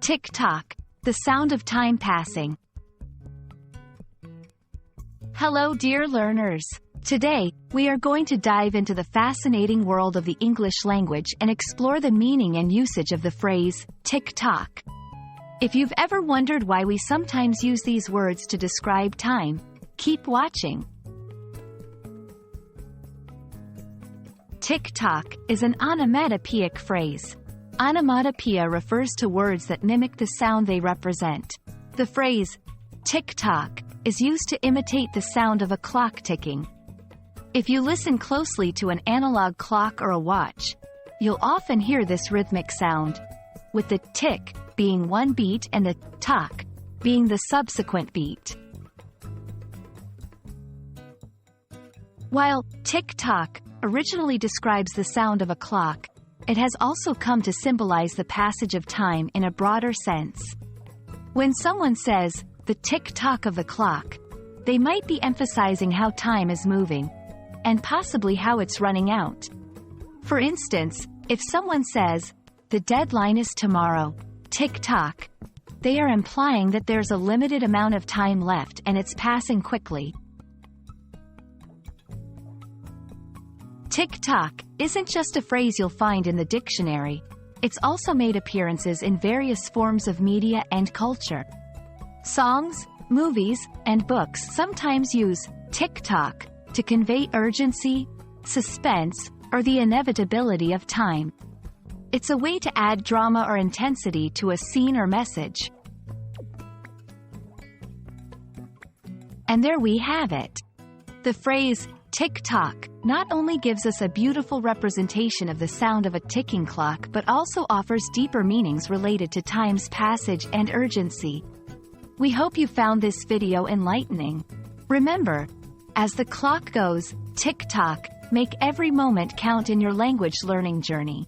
Tick-tock, the sound of time passing. Hello dear learners. Today, we are going to dive into the fascinating world of the English language and explore the meaning and usage of the phrase, tick-tock. If you've ever wondered why we sometimes use these words to describe time, keep watching. Tick-tock is an onomatopoeic phrase. Onomatopoeia refers to words that mimic the sound they represent. The phrase, tick-tock, is used to imitate the sound of a clock ticking. If you listen closely to an analog clock or a watch, you'll often hear this rhythmic sound, with the tick being one beat and the tock being the subsequent beat. While tick-tock originally describes the sound of a clock, it has also come to symbolize the passage of time in a broader sense. When someone says, the tick-tock of the clock, they might be emphasizing how time is moving, and possibly how it's running out. For instance, if someone says, the deadline is tomorrow, tick-tock, they are implying that there's a limited amount of time left and it's passing quickly. Tick-tock isn't just a phrase you'll find in the dictionary. It's also made appearances in various forms of media and culture. Songs, movies, and books sometimes use tick-tock to convey urgency, suspense, or the inevitability of time. It's a way to add drama or intensity to a scene or message. And there we have it. The phrase, tick-tock, not only gives us a beautiful representation of the sound of a ticking clock but also offers deeper meanings related to time's passage and urgency. We hope you found this video enlightening. Remember, as the clock goes, tick-tock, make every moment count in your language learning journey.